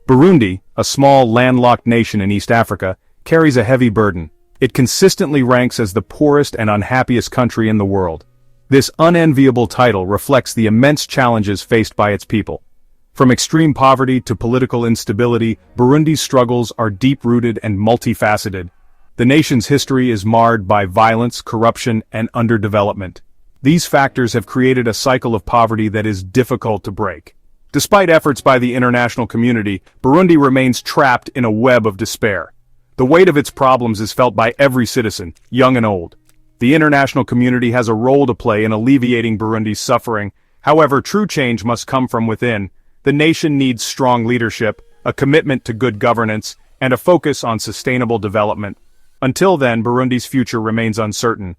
Burundi, a small landlocked nation in East Africa, carries a heavy burden. It consistently ranks as the poorest and unhappiest country in the world. This unenviable title reflects the immense challenges faced by its people. From extreme poverty to political instability, Burundi's struggles are deep-rooted and multifaceted. The nation's history is marred by violence, corruption, and underdevelopment. These factors have created a cycle of poverty that is difficult to break. Despite efforts by the international community, Burundi remains trapped in a web of despair. The weight of its problems is felt by every citizen, young and old. The international community has a role to play in alleviating Burundi's suffering. However, true change must come from within. The nation needs strong leadership, a commitment to good governance, and a focus on sustainable development. Until then, Burundi's future remains uncertain.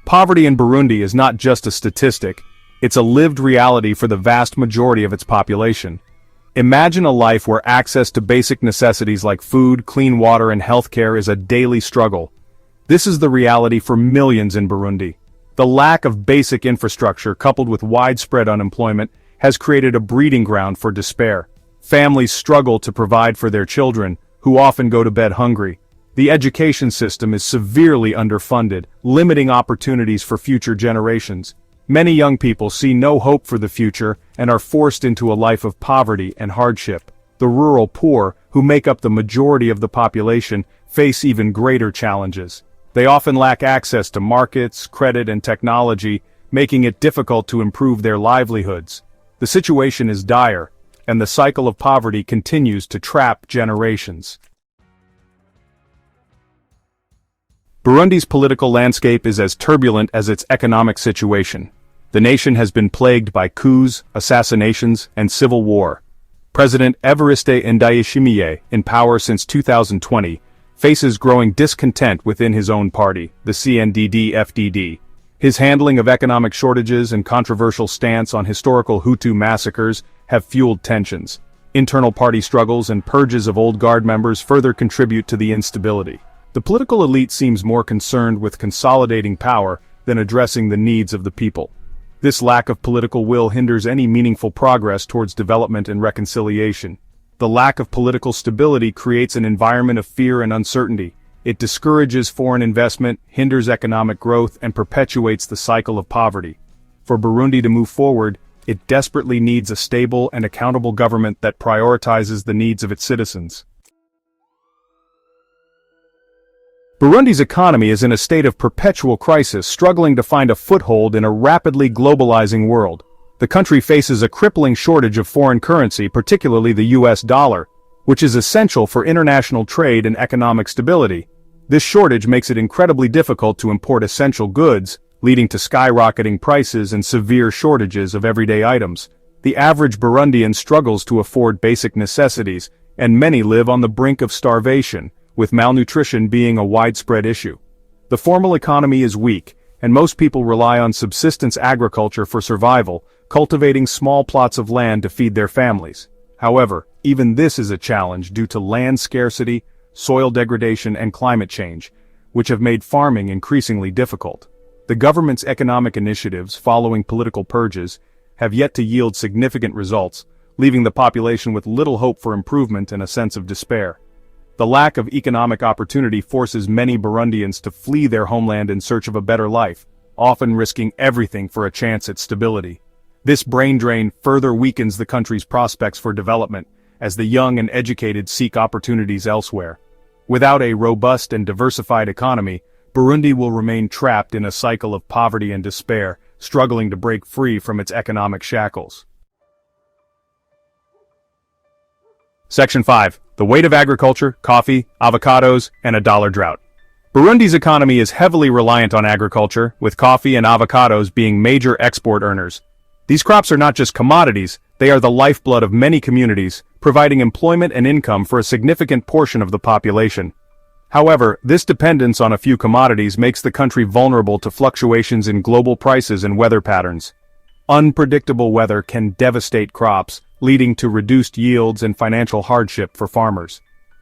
Poverty in Burundi is not just a statistic, it's a lived reality for the vast majority of its population. Imagine a life where access to basic necessities like food, clean water, and healthcare is a daily struggle. This is the reality for millions in Burundi. The lack of basic infrastructure, coupled with widespread unemployment, has created a breeding ground for despair. Families struggle to provide for their children, who often go to bed hungry. The education system is severely underfunded, limiting opportunities for future generations. Many young people see no hope for the future and are forced into a life of poverty and hardship. The rural poor, who make up the majority of the population, face even greater challenges. They often lack access to markets, credit, and technology, making it difficult to improve their livelihoods. The situation is dire, and the cycle of poverty continues to trap generations. Burundi's political landscape is as turbulent as its economic situation. The nation has been plagued by coups, assassinations, and civil war. President Evariste Ndayishimiye, in power since 2020, faces growing discontent within his own party, the CNDD-FDD. His handling of economic shortages and controversial stance on historical Hutu massacres have fueled tensions. Internal party struggles and purges of old guard members further contribute to the instability. The political elite seems more concerned with consolidating power than addressing the needs of the people. This lack of political will hinders any meaningful progress towards development and reconciliation. The lack of political stability creates an environment of fear and uncertainty. It discourages foreign investment, hinders economic growth, and perpetuates the cycle of poverty. For Burundi to move forward, it desperately needs a stable and accountable government that prioritizes the needs of its citizens. Burundi's economy is in a state of perpetual crisis, struggling to find a foothold in a rapidly globalizing world. The country faces a crippling shortage of foreign currency, particularly the US dollar, which is essential for international trade and economic stability. This shortage makes it incredibly difficult to import essential goods, leading to skyrocketing prices and severe shortages of everyday items. The average Burundian struggles to afford basic necessities, and many live on the brink of starvation, with malnutrition being a widespread issue. The formal economy is weak, and most people rely on subsistence agriculture for survival, cultivating small plots of land to feed their families. However, even this is a challenge due to land scarcity, soil degradation, and climate change, which have made farming increasingly difficult. The government's economic initiatives following political purges have yet to yield significant results, leaving the population with little hope for improvement and a sense of despair. The lack of economic opportunity forces many Burundians to flee their homeland in search of a better life, often risking everything for a chance at stability. This brain drain further weakens the country's prospects for development, as the young and educated seek opportunities elsewhere. Without a robust and diversified economy, Burundi will remain trapped in a cycle of poverty and despair, struggling to break free from its economic shackles. Section 5. The weight of agriculture, coffee, avocados, and a dollar drought. Burundi's economy is heavily reliant on agriculture, with coffee and avocados being major export earners. These crops are not just commodities, they are the lifeblood of many communities, providing employment and income for a significant portion of the population. However, this dependence on a few commodities makes the country vulnerable to fluctuations in global prices and weather patterns. Unpredictable weather can devastate crops, leading to reduced yields and financial hardship for farmers.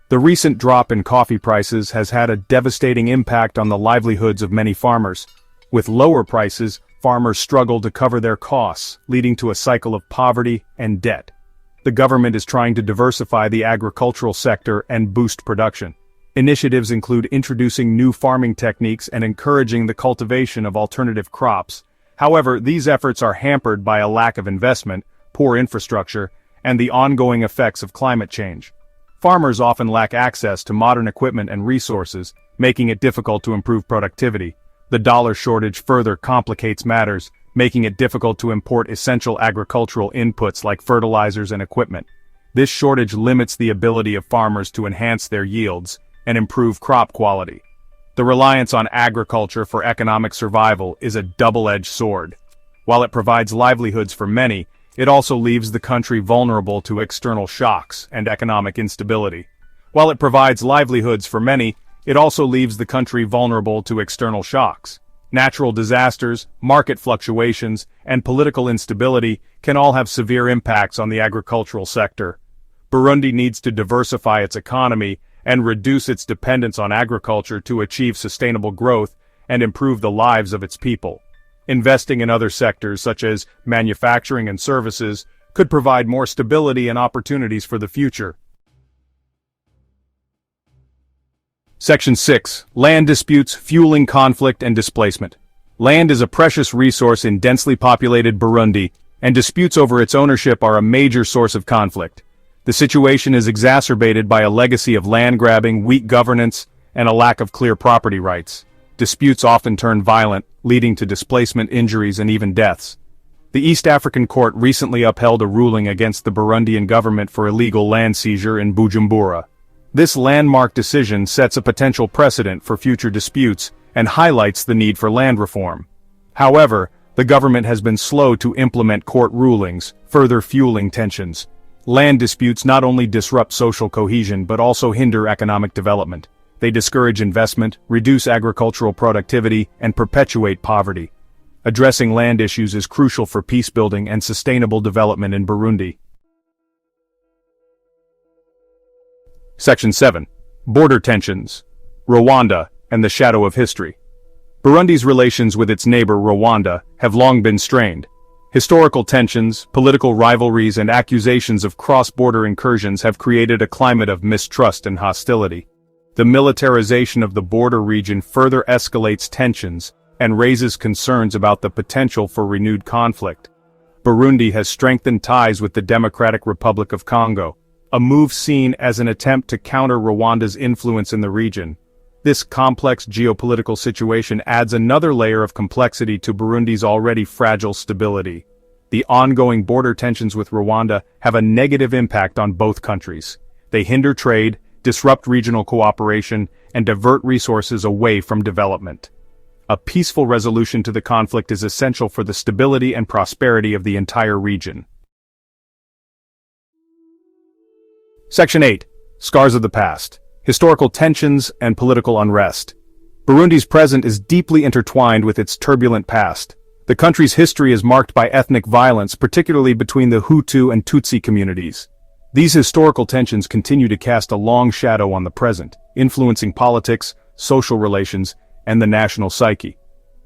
The recent drop in coffee prices has had a devastating impact on the livelihoods of many farmers. With lower prices, farmers struggle to cover their costs, leading to a cycle of poverty and debt. The government is trying to diversify the agricultural sector and boost production. Initiatives include introducing new farming techniques and encouraging the cultivation of alternative crops. However, these efforts are hampered by a lack of investment, poor infrastructure, and the ongoing effects of climate change. Farmers often lack access to modern equipment and resources, making it difficult to improve productivity. The dollar shortage further complicates matters, making it difficult to import essential agricultural inputs like fertilizers and equipment. This shortage limits the ability of farmers to enhance their yields and improve crop quality. The reliance on agriculture for economic survival is a double-edged sword. While it provides livelihoods for many, it also leaves the country vulnerable to external shocks and economic instability. While it provides livelihoods for many, it also leaves the country vulnerable to external shocks. Natural disasters, market fluctuations, and political instability can all have severe impacts on the agricultural sector. Burundi needs to diversify its economy and reduce its dependence on agriculture to achieve sustainable growth and improve the lives of its people. Investing in other sectors such as manufacturing and services could provide more stability and opportunities for the future. Section 6. Land disputes fueling conflict and displacement. Land is a precious resource in densely populated Burundi, and disputes over its ownership are a major source of conflict. The situation is exacerbated by a legacy of land grabbing, weak governance, and a lack of clear property rights. Disputes often turn violent, leading to displacement, injuries, and even deaths. The East African Court recently upheld a ruling against the Burundian government for illegal land seizure in Bujumbura. This landmark decision sets a potential precedent for future disputes and highlights the need for land reform. However, the government has been slow to implement court rulings, further fueling tensions. Land disputes not only disrupt social cohesion but also hinder economic development. They discourage investment, reduce agricultural productivity, and perpetuate poverty. Addressing land issues is crucial for peacebuilding and sustainable development in Burundi. Section 7. Border tensions. Rwanda and the shadow of history. Burundi's relations with its neighbor Rwanda have long been strained. Historical tensions, political rivalries, and accusations of cross-border incursions have created a climate of mistrust and hostility. The militarization of the border region further escalates tensions and raises concerns about the potential for renewed conflict. Burundi has strengthened ties with the Democratic Republic of Congo, a move seen as an attempt to counter Rwanda's influence in the region. This complex geopolitical situation adds another layer of complexity to Burundi's already fragile stability. The ongoing border tensions with Rwanda have a negative impact on both countries. They hinder trade, disrupt regional cooperation, and divert resources away from development. A peaceful resolution to the conflict is essential for the stability and prosperity of the entire region. Section 8. Scars of the past. Historical tensions and political unrest. Burundi's present is deeply intertwined with its turbulent past. The country's history is marked by ethnic violence, particularly between the Hutu and Tutsi communities. These historical tensions continue to cast a long shadow on the present, influencing politics, social relations, and the national psyche.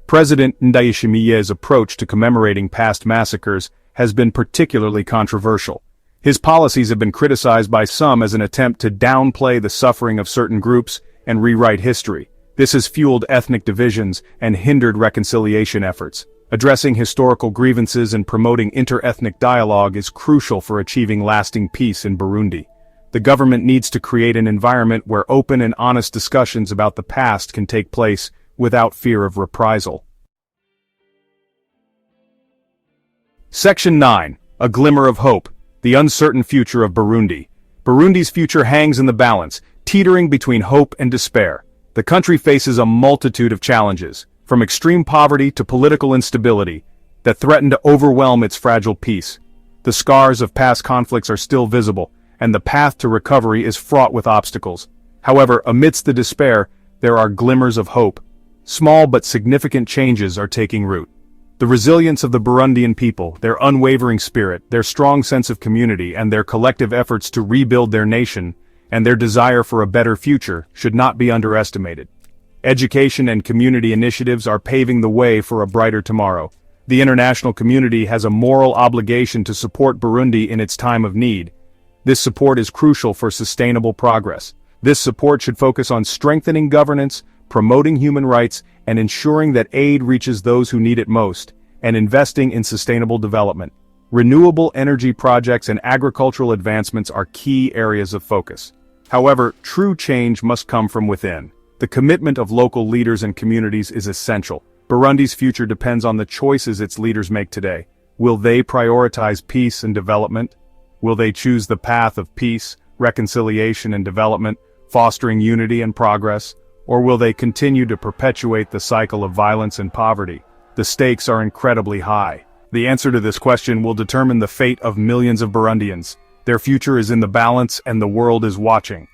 President Ndayishimiye's approach to commemorating past massacres has been particularly controversial. His policies have been criticized by some as an attempt to downplay the suffering of certain groups and rewrite history. This has fueled ethnic divisions and hindered reconciliation efforts. Addressing historical grievances and promoting inter-ethnic dialogue is crucial for achieving lasting peace in Burundi. The government needs to create an environment where open and honest discussions about the past can take place without fear of reprisal. Section 9. A Glimmer of Hope. The uncertain future of Burundi. Burundi's future hangs in the balance, teetering between hope and despair. The country faces a multitude of challenges, from extreme poverty to political instability, that threaten to overwhelm its fragile peace. The scars of past conflicts are still visible, and the path to recovery is fraught with obstacles. However, amidst the despair, there are glimmers of hope. Small but significant changes are taking root. The resilience of the Burundian people, their unwavering spirit, their strong sense of community, and their collective efforts to rebuild their nation, and their desire for a better future, should not be underestimated. Education and community initiatives are paving the way for a brighter tomorrow. The international community has a moral obligation to support Burundi in its time of need. This support is crucial for sustainable progress. This support should focus on strengthening governance, promoting human rights, and ensuring that aid reaches those who need it most, and investing in sustainable development. Renewable energy projects and agricultural advancements are key areas of focus. However, true change must come from within. The commitment of local leaders and communities is essential. Burundi's future depends on the choices its leaders make today. Will they prioritize peace and development? Will they choose the path of peace, reconciliation and development, fostering unity and progress? Or will they continue to perpetuate the cycle of violence and poverty? The stakes are incredibly high. The answer to this question will determine the fate of millions of Burundians. Their future is in the balance and the world is watching.